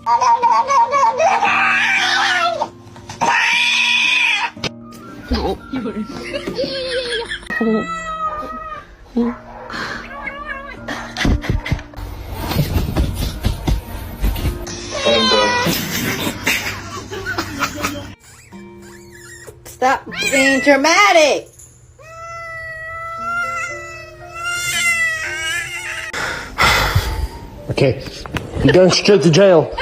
Stop being dramatic. Okay, you're going straight to jail.